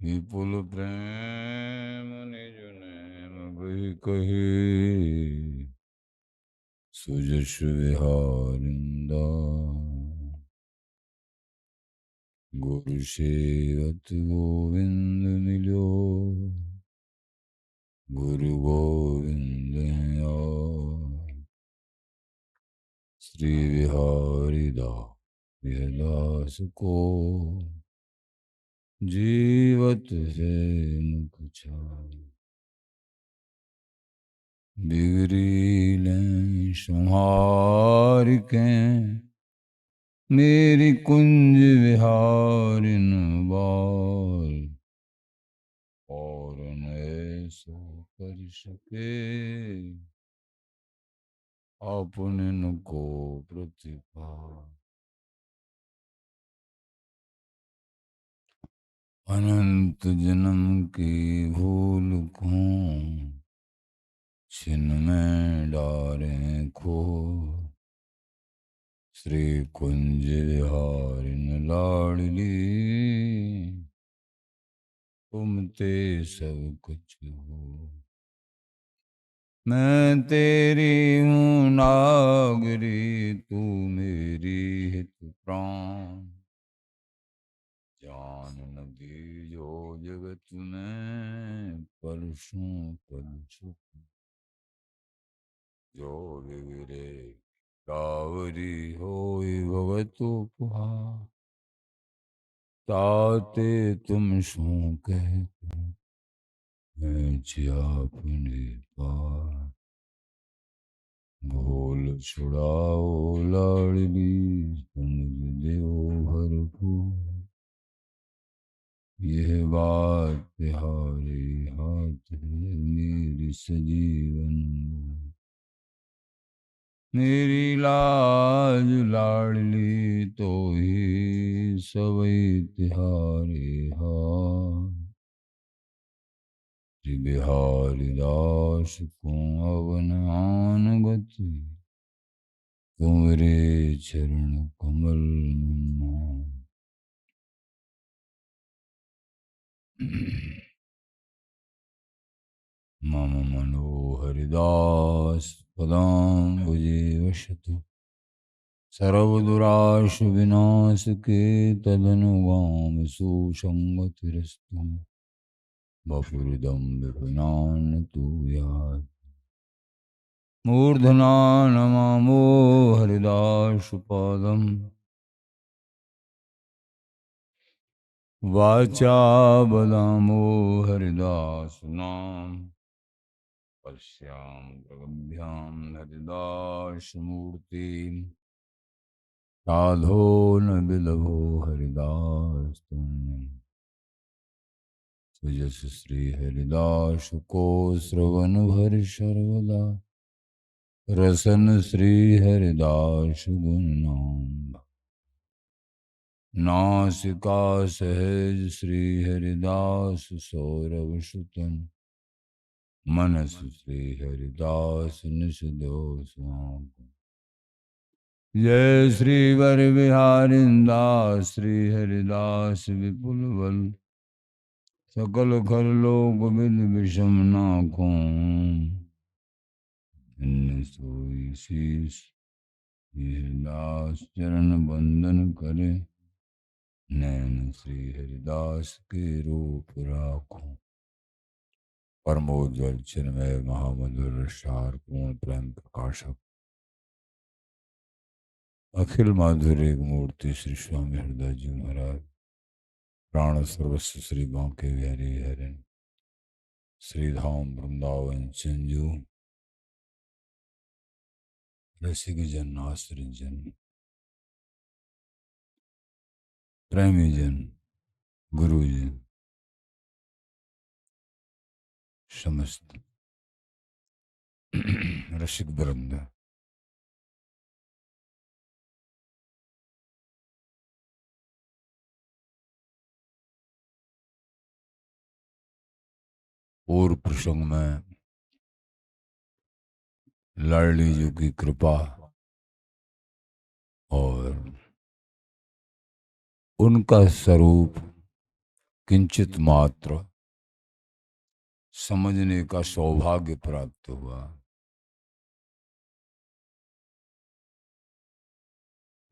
विपुल प्रेम निज नैन बही कही सुजस विहारिंदा गुरु सेवत गोविंद मिलो गुरु गोविंद श्री विहारी दास को जीवत है मुख छाय बिगड़ी लें संहार के मेरी कुंज विहारिन बाल और न सो कर सके अपने को प्रतिभा अनंत जन्म की भूल को छिन में डारे खो श्री कुंज विहारिन लाडली तुम ते सब कुछ हो मैं तेरी हूँ नागरी तू मेरी हित प्राण जान न दीजो जगत में परसों परसों जो बिगड़े कावरी होई भगत उपहार ताते तुम सो कहते मैं अपने पार भूल छुड़ाओ लाडली समझ दो भरपूर यह बात तुम्हारे हाथ है मेरी सजीवन मेरी लाज लाडली तो ही सबई तिहारे हाथ श्री बिहारी दास को अवन आन गति तुमरे चरण कमल मम मनोहरिदास पदाम्बुजे वशतु सर्वदुराश विनाश के तदनुगाम सुसंगतिरस्तु बपुरिदं विपुनान तु यात् मूर्धना नमामो हरिदास पादम् वाचा बदामो हरिदास नाम पश्याम प्रगभ्याम हरिदास मूर्ति साधो न बिलभो हरिदास तुम सुजस श्री हरिदास को श्रवण भर सर्वदा रसन श्री हरिदास गुण नाम नासिका सहज श्री हरिदास सौरभ सुतन मनस श्री हरिदास निष दोष जय श्री वर विहारिंदास श्री हरिदास विपुल बल सकल खर लोक विद विषम नाखों सोई शीस हरिदास चरण बंदन करे नैन श्री हरिदास के रूप राखो परमोज्वल चिन्मय महामधुर सार पूर्ण प्रेम प्रकाशक अखिल माधुर्य मूर्ति श्री स्वामी हृदय जी महाराज प्राण सर्वस्व श्री बांके बिहारी हरिन श्रीधाम वृंदावन संजू रसिक जन आश्रित जन प्रेमी जन गुरु जन समस्त रसिक वृंद और प्रसंग में लाडली जी की कृपा और उनका स्वरूप किंचित मात्र समझने का सौभाग्य प्राप्त हुआ।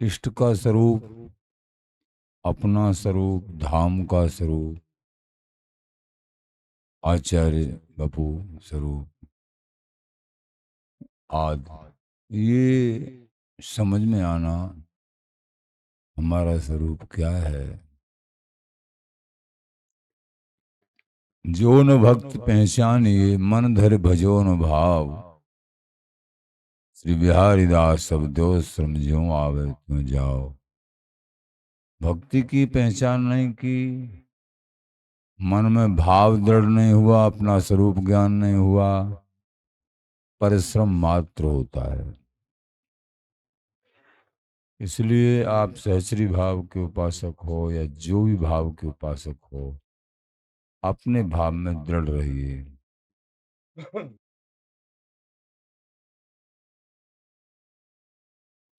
इष्ट का स्वरूप, अपना स्वरूप, धाम का स्वरूप, आचार्य बपू स्वरूप आदि, ये समझ में आना हमारा स्वरूप क्या है। जो न भक्त पहचानिए, मन धर भजो न भाव। श्री बिहारी दास शब्दों समझो आवे तुम जाओ। भक्ति की पहचान नहीं की, मन में भाव दृढ़ नहीं हुआ, अपना स्वरूप ज्ञान नहीं हुआ, परिश्रम मात्र होता है। इसलिए आप सहचरी भाव के उपासक हो या जो भी भाव के उपासक हो, अपने भाव में दृढ़ रहिए।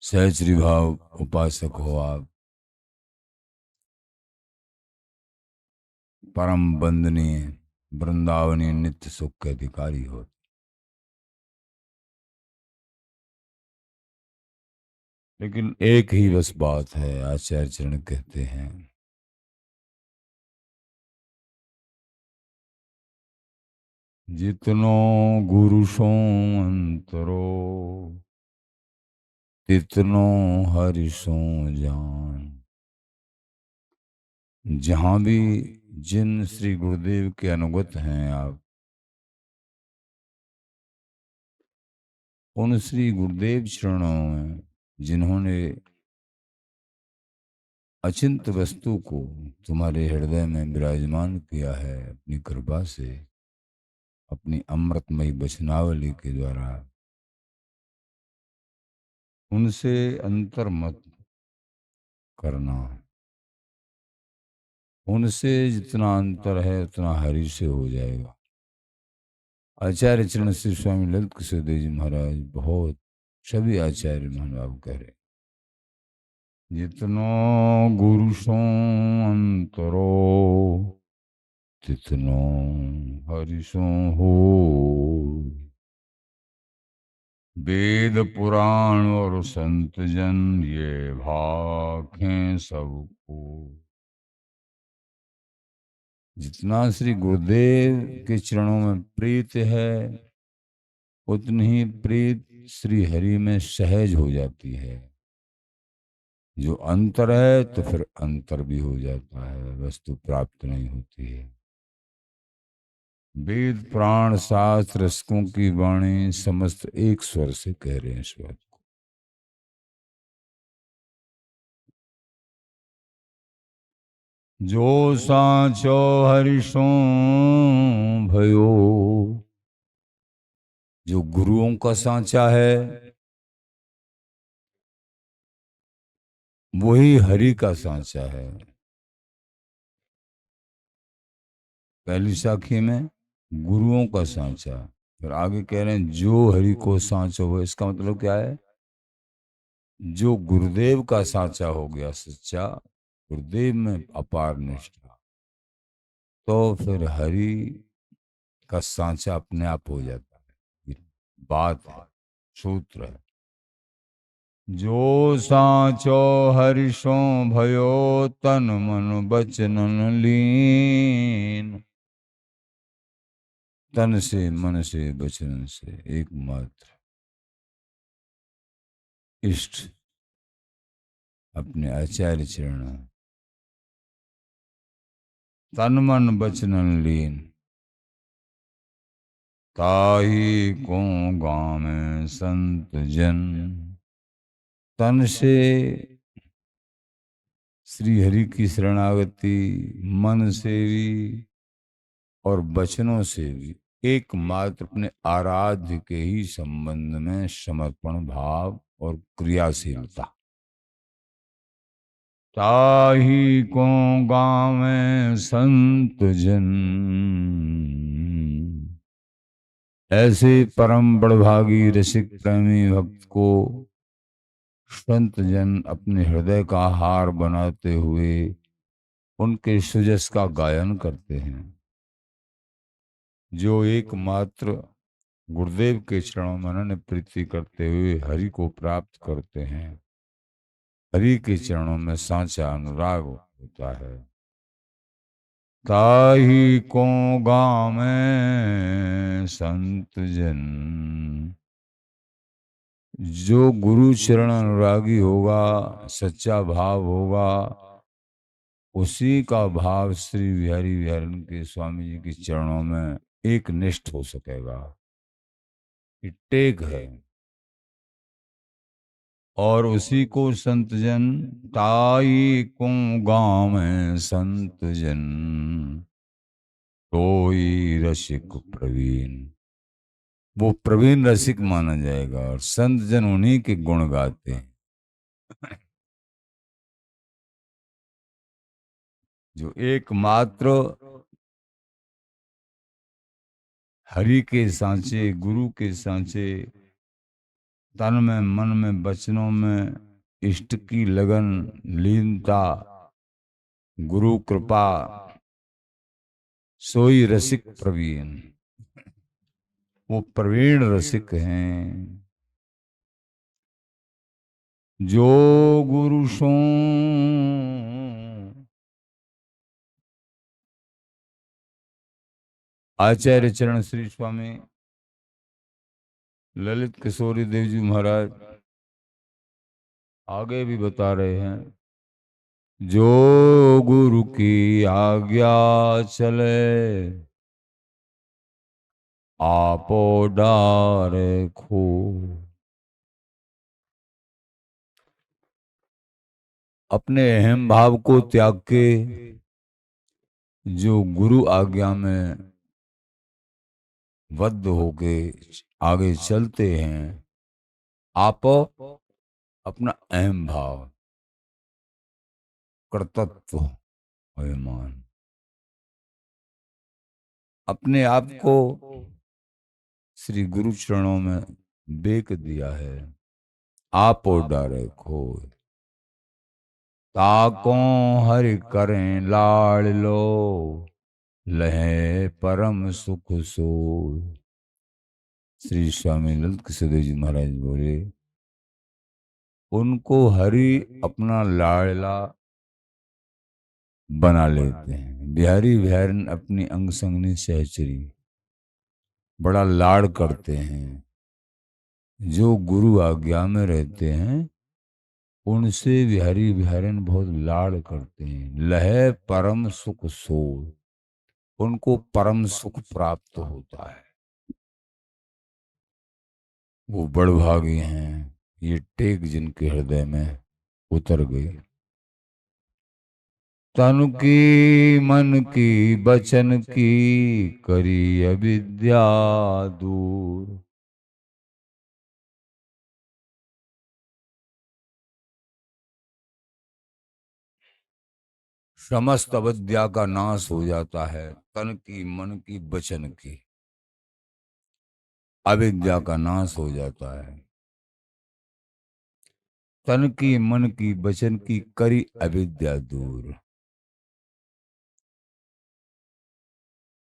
सहचरी भाव उपासक हो आप, परम वंदनीय वृंदावनी नित्य सुख के अधिकारी हो। लेकिन एक ही बस बात है, आचार्य चरण कहते हैं, जितनो गुरु सो अंतरो, तितनो हरि सो जान। जहां भी जिन श्री गुरुदेव के अनुगत हैं आप, उन श्री गुरुदेव चरणों में जिन्होंने अचिंत वस्तु को तुम्हारे हृदय में विराजमान किया है अपनी कृपा से, अपनी अमृतमयी वचनावली के द्वारा, उनसे अंतर मत करना। उनसे जितना अंतर है उतना हरि से हो जाएगा। आचार्य चरण श्री स्वामी ललित किशोर देव जी महाराज बहुत, सभी आचार्य महानुभाव कह रहे, जितनो गुरु सो अंतरो, तितनो हरि सो हो। वेद पुराण और संत जन ये भाखें सबको। जितना श्री गुरुदेव के चरणों में प्रीत है, उतनी ही प्रीत श्री हरि में सहज हो जाती है। जो अंतर है तो फिर अंतर भी हो जाता है, वस्तु प्राप्त नहीं होती है। वेद प्राण शास्त्र रसकों की वाणी समस्त एक स्वर से कह रहे हैं इस बात को। जो सांचो हरिशो भयो, जो गुरुओं का सांचा है वही हरि का सांचा है। पहली साखी में गुरुओं का सांचा, फिर आगे कह रहे हैं जो हरि को सांचा हो। इसका मतलब क्या है? जो गुरुदेव का सांचा हो गया सच्चा, गुरुदेव में अपार निष्ठा, तो फिर हरि का सांचा अपने आप हो जाता है। ये बात है, सूत्र है। जो सांचो हरिशो भयो, तन मन बचनन लीन। तन से, मन से, वचन से एकमात्र इष्ट अपने आचार्य चरण, तन मन वचनन लीन, ताही को गामे संत जन। तन से श्री हरि की शरणागति, मन से भी और वचनों से भी एकमात्र अपने आराध्य के ही संबंध में समर्पण भाव और क्रियाशीलता। ताही को गावे संत जन। ऐसे परम बड़भागी रसिक प्रेमी भक्त को संत जन अपने हृदय का हार बनाते हुए उनके सुजस का गायन करते हैं। जो एकमात्र गुरुदेव के चरणों में अनन्य प्रीति करते हुए हरि को प्राप्त करते हैं, हरि के चरणों में सांचा अनुराग होता है। ताही को गावे संत जन, जो गुरु चरण अनुरागी होगा, सच्चा भाव होगा, उसी का भाव श्री बिहारी बिहारी के स्वामी जी के चरणों में एक निष्ठ हो सकेगा। ये टेक है। और उसी को संत जन, ताई को गाँव में संत जन, कोई रसिक प्रवीण, वो प्रवीण रसिक माना जाएगा। और संत जन उन्हीं के गुण गाते हैं। जो एकमात्र हरि के सांचे, गुरु के सांचे, तन में, मन में, वचनों में इष्ट की लगन, लीनता, गुरु कृपा, सोई रसिक प्रवीण, वो प्रवीण रसिक हैं। जो गुरु सो आचार्य चरण श्री स्वामी ललित किशोरी देव जी महाराज आगे भी बता रहे हैं, जो गुरु की आज्ञा चले, आपो डार खो। अपने अहम भाव को त्याग के जो गुरु आज्ञा में बद्ध होके आगे चलते हैं, आप अपना अहम भाव, कर्तृत्व, अभिमान, अपने आप को श्री गुरु चरणों में बेक दिया है। आप डारे खो, ताको हरि करें लाड़ लो, लहे परम सुख सो। श्री स्वामी ललित किशोर जी महाराज बोले, उनको हरि अपना लाड़ला बना लेते हैं। बिहारी बिहारन अपनी अंग संगनी सहचरी बड़ा लाड़ करते हैं। जो गुरु आज्ञा में रहते हैं उनसे बिहारी बिहारन बहुत लाड़ करते हैं। लहे परम सुख सो, उनको परम सुख प्राप्त होता है। वो बड़भागी हैं। ये टेक जिनके हृदय में उतर गई। तन की मन की बचन की करी अविद्या दूर। समस्त अविद्या का नाश हो जाता है। तन की, मन की, बचन की अविद्या का नाश हो जाता है। तन की, मन की, बचन की करी अविद्या दूर।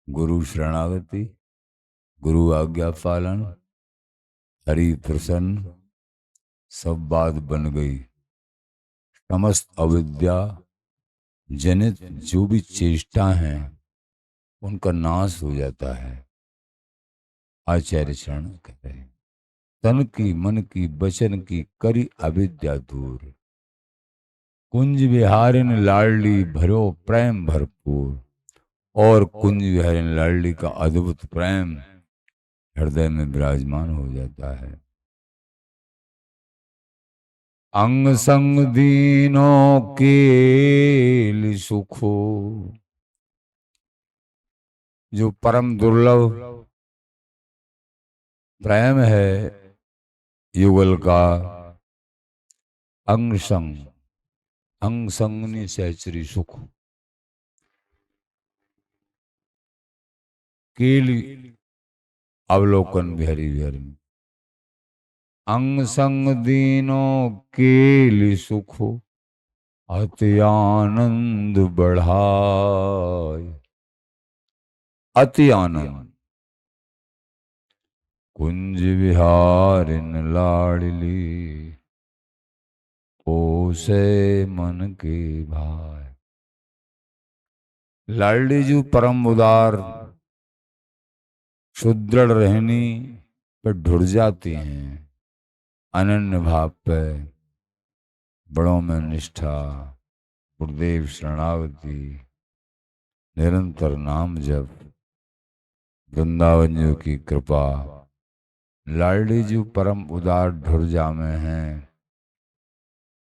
गुरु शरणागति, गुरु आज्ञा पालन, हरि प्रसन्न, सब बात बन गई। समस्त अविद्या जनित जो भी चेष्टा हैं उनका नाश हो जाता है। आचार्य शरण कहते हैं, तन की, मन की, बचन की करी अविद्या दूर। कुंज विहारिन लाडली भरो प्रेम भरपूर। और कुंज विहारिन लाडली का अद्भुत प्रेम हृदय में विराजमान हो जाता है। अंग संग दीनों के सुखो, जो परम दुर्लभ प्रेम है युगल का, अंग संग, अंग संगनी सहचरी सुख, केली अवलोकन बिहारी बिहारी। अंग संग दीनों केली सुखो, अति आनंद बढ़ाय। अति आनंद कुंज विहारिन लाडली, पोसे मन के भाई। लाडली जी परम उदार सुदृढ़ रहनी पे ढुर जाती हैं, अनन्य भाव पे बड़ों में निष्ठा, गुरुदेव शरणागति, निरंतर नाम जप, वृंदावन जी की कृपा। लाडली जी परम उदार ढुर्जा में हैं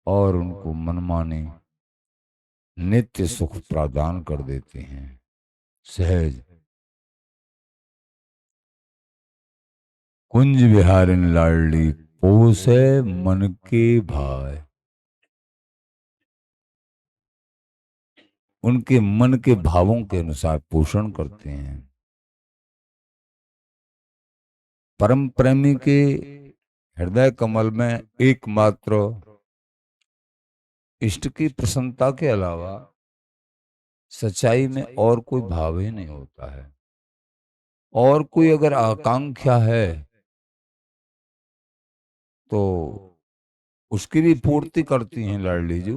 और उनको मनमानी नित्य सुख प्रदान कर देते हैं। सहज कुंज विहारिन लाडली, पोसे मन के भाई। उनके मन के भावों के अनुसार पोषण करते हैं। परम प्रेमी के हृदय कमल में एकमात्र इष्ट की प्रसन्नता के अलावा सच्चाई में और कोई भाव ही नहीं होता है। और कोई अगर आकांक्षा है तो उसकी भी पूर्ति करती हैं लाडली जी,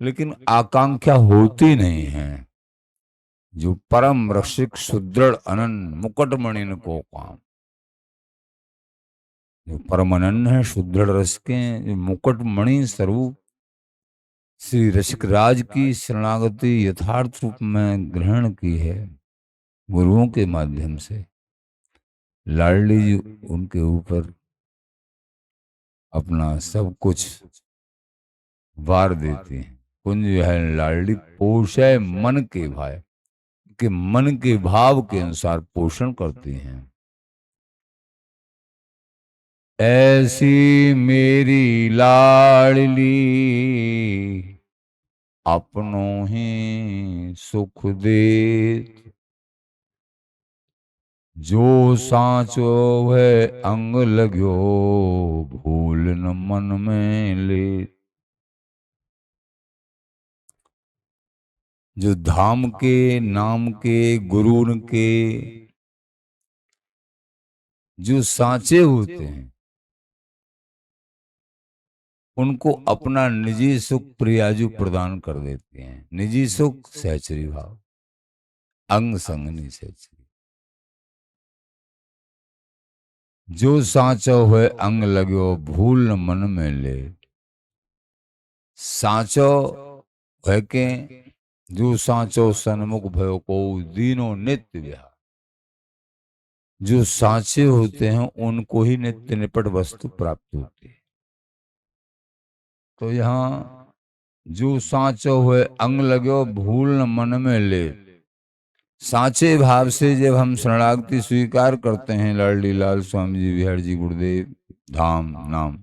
लेकिन आकांक्षा होती नहीं है। जो परम रसिक सुदृढ़ अनन्य मुकुटमणि को काम, जो परम अनन्य है, सुदृढ़ रस के जो मुकुटमणि स्वरूप श्री रसिक राज की शरणागति यथार्थ रूप में ग्रहण की है गुरुओं के माध्यम से, लाडली जी उनके ऊपर अपना सब कुछ वार देती हैं। कुंज है लाडली, पोषे मन के भाई, के मन के भाव के अनुसार पोषण करती हैं। ऐसी मेरी लाडली, अपनों ही सुख देत। जो सांचो है अंग लगो, भूल न मन में ले। जो धाम के नाम के गुरु के जो सांचे होते हैं, उनको अपना निजी सुख प्रियाजू प्रदान कर देते हैं। निजी सुख सहचरी भाव, अंग संगनी सहचरी। जो सांचो है अंग लगो, भूल न मन में ले। सांचो है के जो सांचो सन्मुख भयो को, दीनो नित्य विहार। जो सांचे होते हैं उनको ही नित्य निपट वस्तु प्राप्त होती है। तो यहाँ जो सांचो हुए अंग लगो, भूल न मन में ले। सांचे भाव से जब हम शरणागति स्वीकार करते हैं लाडली लाल स्वामी जी, बिहार जी, गुरुदेव धाम नाम,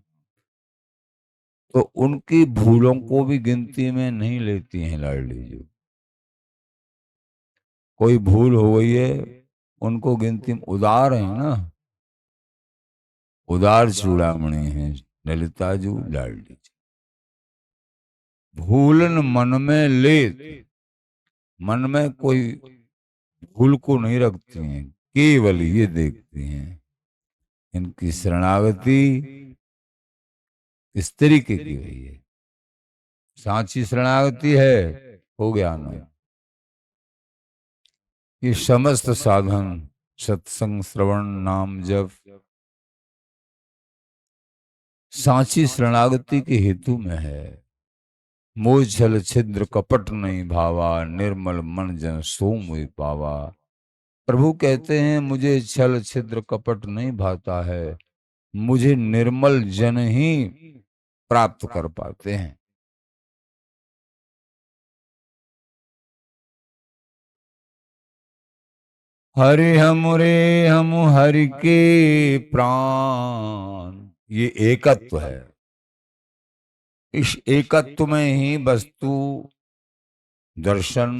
तो उनकी भूलों को भी गिनती में नहीं लेती हैं लाडली जी। कोई भूल हो गई है उनको गिनती में, उदार है ना, उदार चूड़ामणि है ललिता जी लाडली जी। भूलन मन में ले, मन में कोई भूल को नहीं रखती हैं, केवल ये देखती हैं इनकी शरणागति किस तरीके की हुई है। सांची शरणागति है, हो गया ना। ये समस्त साधन सत्संग श्रवण नाम जप सांची शरणागति के हेतु में है। मोह छल छिद्र कपट नहीं भावा, निर्मल मन जन सो मोहि पावा। प्रभु कहते हैं मुझे छल छिद्र कपट नहीं भाता है, मुझे निर्मल जन ही प्राप्त कर पाते हैं। हरि हम हरि के प्राण, ये एकत्व है। इस एकत्व में ही वस्तु दर्शन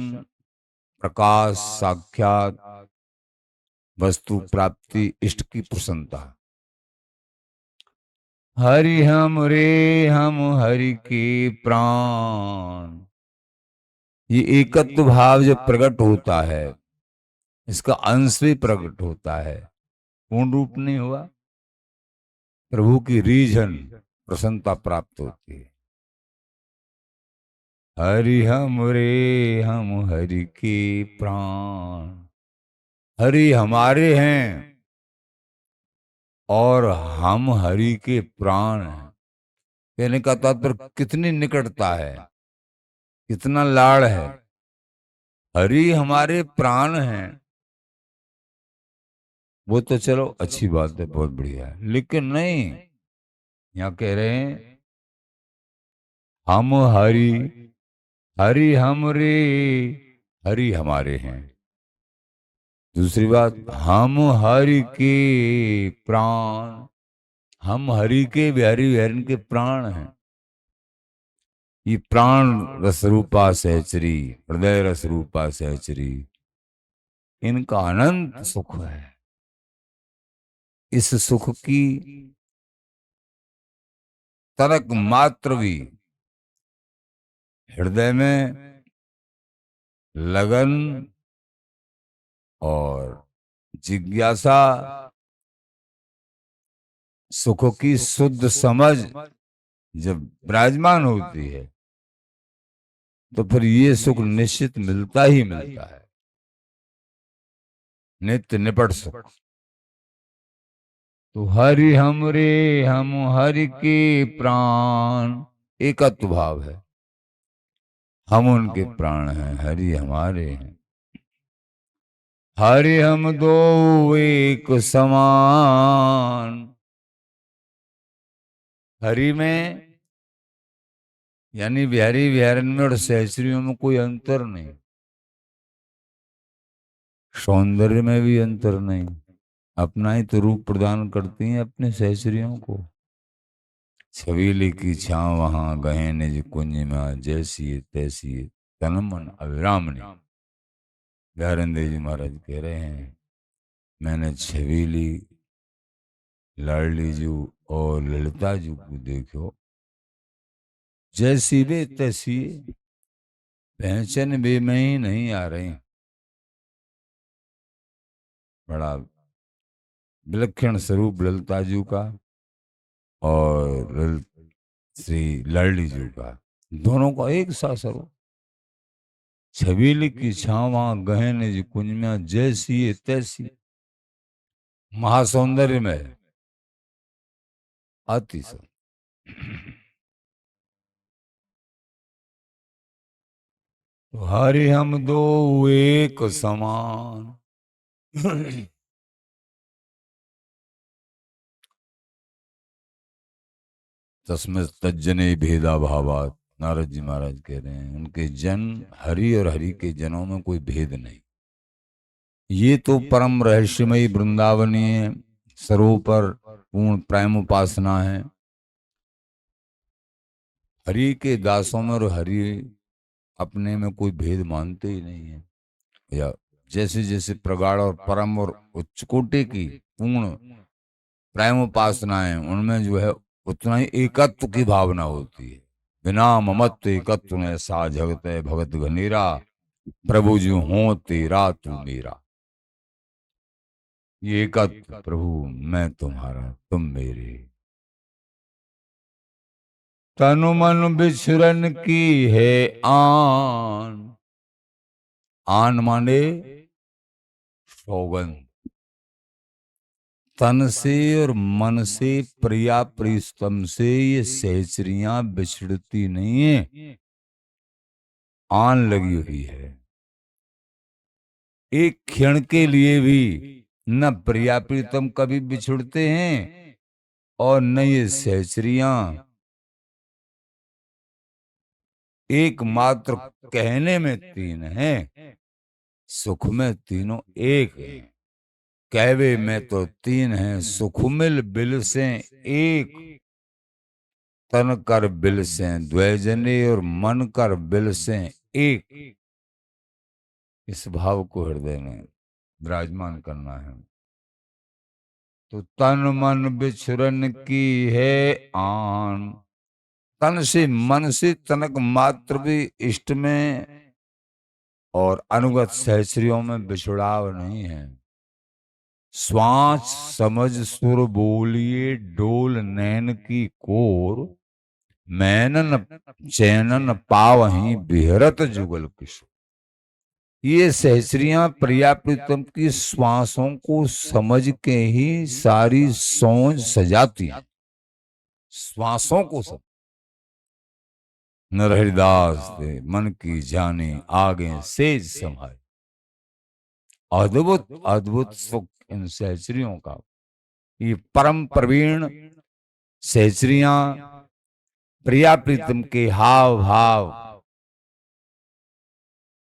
प्रकाश साक्षात वस्तु प्राप्ति इष्ट की प्रसन्नता। हरि हम रे हम हरि के प्राण। ये एकत्व भाव जब प्रकट होता है, इसका अंश भी प्रकट होता है, पूर्ण रूप नहीं हुआ, प्रभु की रीझन प्रसन्नता प्राप्त होती है। हरि हम रे हम हरि के प्राण। हरि हमारे हैं और हम हरि के प्राण हैं। कहने का तात्पर्य कितनी निकटता है, कितना लाड़ है। हरि हमारे प्राण हैं, वो तो चलो अच्छी बात है, बहुत बढ़िया है, लेकिन नहीं, यहाँ कह रहे हैं हम हरि, हरि हमरे, हरि हमारे हैं। दूसरी बात, हम हरि के प्राण। हम हरि के बिहारी बिहारी के प्राण हैं। ये प्राण रस रूपा सहचरी, हृदय रस रूपा सहचरी, इनका अनंत सुख है। इस सुख की तनक मात्र भी हृदय में लगन और जिज्ञासा, सुख की शुद्ध समझ जब विराजमान होती है, तो फिर ये सुख निश्चित मिलता ही मिलता है, नित्य निपट सुख। तो हरि हमरे हम हरि के प्राण, एकत्व भाव है। हम उनके प्राण हैं, हरि हमारे हैं। हरि हम दो एक समान। हरि में यानी बिहारी बिहारन में और सहस्रियों में कोई अंतर नहीं, सौंदर्य में भी अंतर नहीं। अपना ही तो रूप प्रदान करती हैं अपने सहस्रियों को। छबीली की छाँव वहां गहे निज कुंज में, जैसी है तैसी है तन मन अविराम नहीं। बिहारन देव जी महाराज कह रहे हैं, मैंने छबीली, लाडली जू और ललिता जू को देखो, जैसी वे तैसी, पहचान वे में ही नहीं आ रही। बड़ा विलक्षण स्वरूप ललिता जू का और श्री लाडली जू का, दोनों का एक सा स्वरूप। छबीली की छावा गहन जी कुंज में, जैसी है तैसी, महासौंदर्य में है, अति सुंदर। तो हरि हम दो एक समान। तस्में तज्जने भेदा भावात, नारद जी महाराज कह रहे हैं, उनके जन हरि और हरि के जनों में कोई भेद नहीं। ये तो परम रहस्यमयी वृंदावनीय सरोपर पूर्ण प्रेम उपासना है। हरि के दासों में और हरि अपने में कोई भेद मानते ही नहीं है। या जैसे जैसे प्रगाढ़ और परम और उच्च कोटि की पूर्ण प्रेम उपासना है, उनमें जो है उतना ही एकत्व की भावना होती है। बिना ममत्व एकत्व में सा जगत है भगत घनेरा, प्रभु जो हो तेरा तू मेरा। ये एकत्व, प्रभु मैं तुम्हारा तुम मेरे। तनु मन बिछरन की है आन। आन माने सौगंध। तन से और मन से, प्रिया प्रियतम से ये सहचरियां बिछड़ती नहीं है, आन लगी हुई है। एक क्षण के लिए भी न प्रिया प्रीतम कभी बिछुड़ते हैं और न ये सहचरियां। एकमात्र कहने में तीन हैं, सुख में तीनों एक हैं। कहवे में तो तीन हैं, सुख मिल बिल से एक, तन कर बिल से द्वैजने और मन कर बिल से एक। इस भाव को हृदय में विराजमान करना है। तो तन मन बिछुरन की है आन। तन से मन से तनक मात्र भी इष्ट में और अनुगत सहचरियों में बिछुड़ाव नहीं है। श्वास समझ सुर बोलिए डोल नैन की कोर, मैनन चैनन पावहीं बिहरत जुगल किशोर। ये सहचरियां प्रिया प्रीतम की श्वासों को समझ के ही सारी सोच सजाती हैं। श्वासों को सब नरहरिदास दे मन की जाने आगे सेज संभाए। अद्भुत अद्भुत सुख इन सहचरियों का। ये परम प्रवीण सहचरियां प्रिया प्रीतम के हाव भाव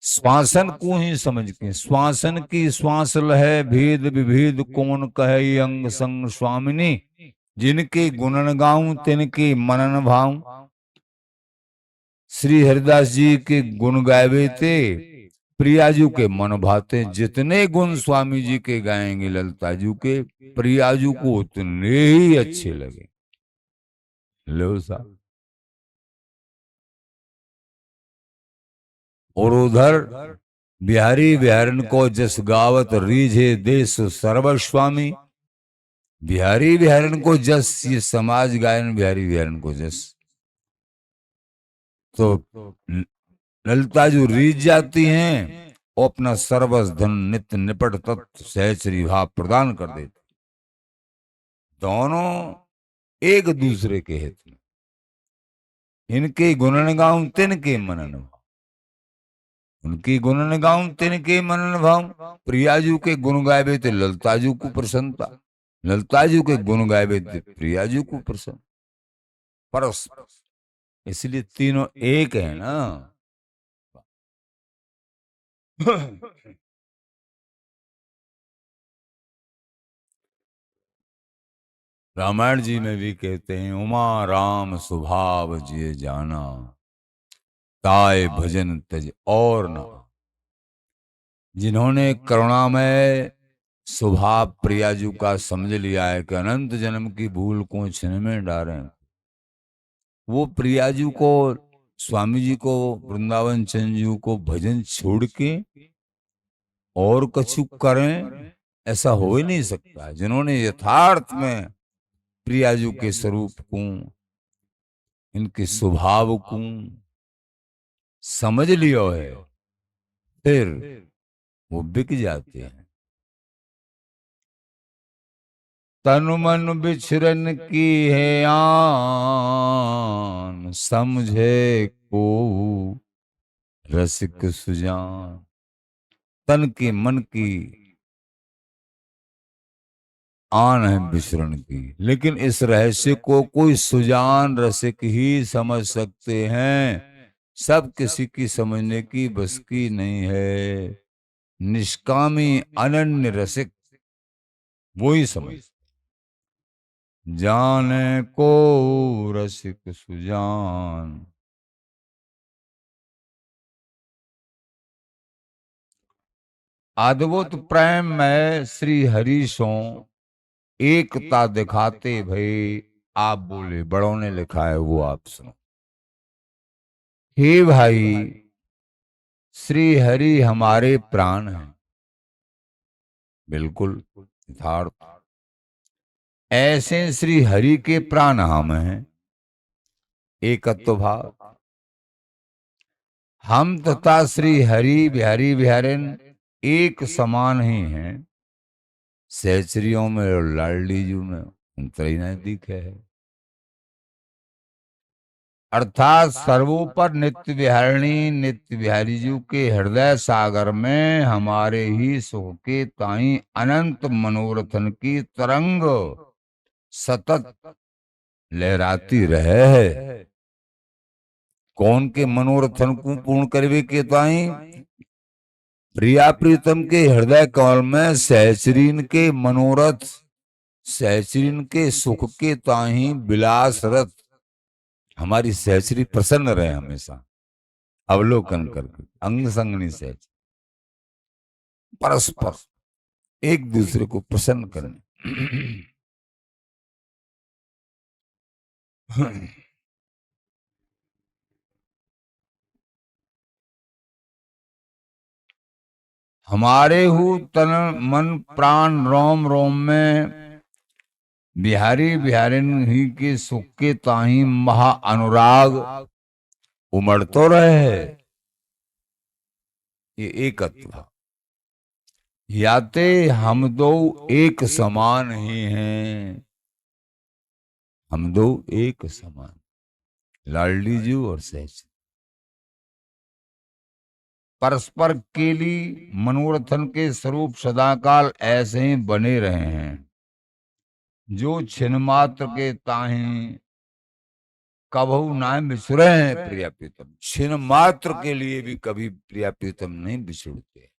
श्वासन को ही समझ के, श्वासन की श्वास लहे भेद विभेद कौन कहे अंग संग स्वामिनी, जिनके गुणन गाऊं तिनके मनन भाऊं। श्री हरिदास जी के गुण गावे थे, प्रियाजू के मन भाते। जितने गुण स्वामी जी के गाएंगे ललिता जू के, प्रियाजू को उतने ही अच्छे लगे। लो साहब। और उधर बिहारी बिहारन को जस गावत रीझे देश सर्वस्वामी। बिहारी बिहारन को जस, ये समाज गायन बिहारी बिहारन को जस, तो ललिता जो रीझ जाती हैं और अपना सर्वस धन नित्य निपट तत्व सहचरी भाव प्रदान कर देते। दोनों एक दूसरे के हित में। इनके गुणन गाऊं तिनके मनन भाव, उनकी गुणन गाऊं तिनके मनन भाव। प्रियाजू के गुण गावे थे ललिताजू को प्रसन्नता, ललिताजू के गुण गावे थे प्रियाजू को प्रसन्न। परस्पर, इसलिए तीनों एक है ना। रामायण जी में भी कहते हैं, उमा राम स्वभाव जिये जाना, ताय भजन तज और न। जिन्होंने करुणामय स्वभाव प्रियाजू का समझ लिया है कि अनंत जन्म की भूल को क्षण में डालें, वो प्रियाजू को, स्वामी जी को, वृंदावन चंदजू को भजन छोड़ के और कछु करें, ऐसा हो ही नहीं सकता। जिन्होंने यथार्थ में प्रियाजू के स्वरूप को, इनके स्वभाव को समझ लियो है, फिर वो बिक जाते हैं। तन मन बिछरन की है आन, समझे को रसिक सुजान। तन की मन की आन है बिछरन की, लेकिन इस रहस्य को कोई सुजान रसिक ही समझ सकते हैं। सब किसी की समझने की बस की नहीं है। निष्कामी अनन्य रसिक वो ही समझ, जाने को रसिक सुजान। अद्भुत प्रेम में श्री हरीशों एकता दिखाते भई आप बोले। बड़ों ने लिखा है वो आप सुनो। हे भाई, श्री हरि हमारे प्राण हैं, बिल्कुल यथार्थ। ऐसे श्री हरि के प्राण हम हैं। एकत्व भाव, हम तथा श्री हरि बिहारी बिहारिन एक समान ही हैं। सहचरियों में और लाडली जू में अंतर ही नजदीक है। अर्थात सर्वोपर नित्य बिहारिणी नित्य बिहारी जी के हृदय सागर में हमारे ही सुख के ताई अनंत मनोरथन की तरंग सतत लहराती रहे है। कौन के मनोरथन को पूर्ण करवे के ताई? प्रिया प्रीतम के हृदय कमल में सहचरीन के मनोरथ, सहचरीन के सुख के ताही विलासरत हमारी सहचरी प्रसन्न रहे हमेशा। अवलोकन करके अंग संगनी सहचरी परस्पर एक दूसरे को प्रसन्न करें। हमारे हु तन मन प्राण रोम रोम में बिहारी बिहारिन ही के सुख के ताही महा अनुराग उमड़ तो रहे। ये एकत्व याते हम दो एक समान ही हैं। हम दो एक समान, लाडली जी और सहज परस्पर केली मनोरथन के स्वरूप सदाकाल ऐसे ही बने रहे हैं। जो छिन मात्र के ताही कभू ना बिछुरे हैं प्रिया प्रीतम। छिन मात्र के लिए भी कभी प्रिया प्रीतम नहीं बिछुड़ते।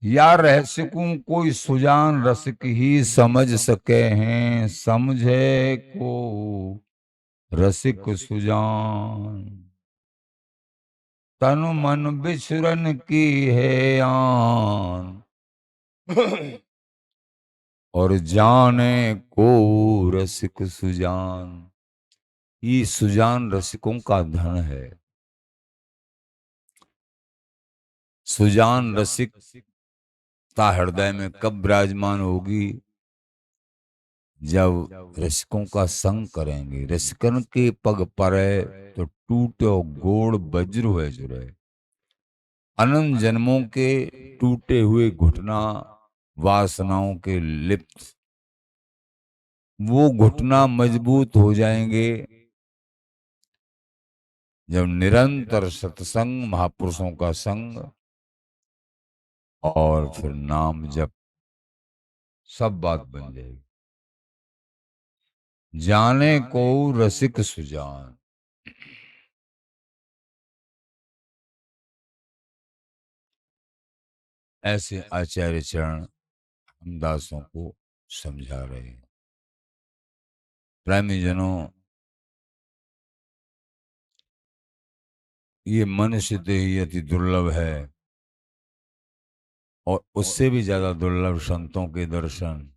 या रहस्य को कोई सुजान रसिक ही समझ सके हैं। समझे को रसिक सुजान, तन मन बिछुरन की है आन। और जाने को रसिक सुजान, ये सुजान रसिकों का धन है। सुजान रसिकता हृदय में कब विराजमान होगी? जब रसिकों का संग करेंगे। रसिकन के पग परे तो टूटो गोड़ वज्र हुए जुरे। अनंत जन्मों के टूटे हुए घुटना वासनाओं के लिप्त, वो घुटना मजबूत हो जाएंगे जब निरंतर सत्संग, महापुरुषों का संग और फिर नाम जप, सब बात बन जाएगी। जाने को रसिक सुजान, ऐसे आचार्य चरण हम दासों को समझा रहे हैं। प्रेमी जनों, ये मनुष्य देह अति दुर्लभ है और उससे भी ज्यादा दुर्लभ संतों के दर्शन,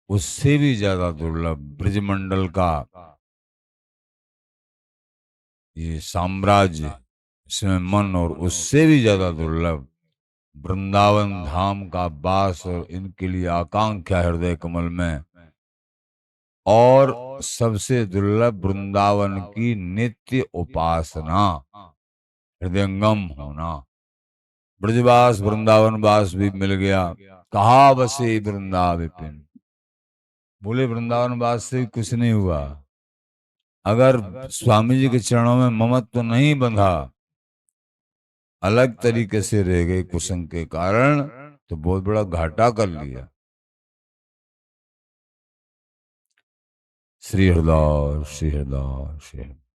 उससे भी ज्यादा दुर्लभ ब्रजमंडल का ये साम्राज्य, इसमें मन, और उससे भी ज्यादा दुर्लभ वृंदावन धाम का वास और इनके लिए आकांक्षा हृदय कमल में, और सबसे दुर्लभ वृंदावन की नित्य उपासना, हृदयंगम होना। ब्रजवास वृंदावन वास भी मिल गया। कहा बसे वृंदा विपिन, बोले वृंदावन वास से कुछ नहीं हुआ। अगर स्वामी जी के चरणों में ममत्व तो नहीं बंधा, अलग तरीके से रह गए कुसंग के कारण, तो बहुत बड़ा घाटा कर लिया। श्री हरदास, श्री हरदास, श्री हरदास।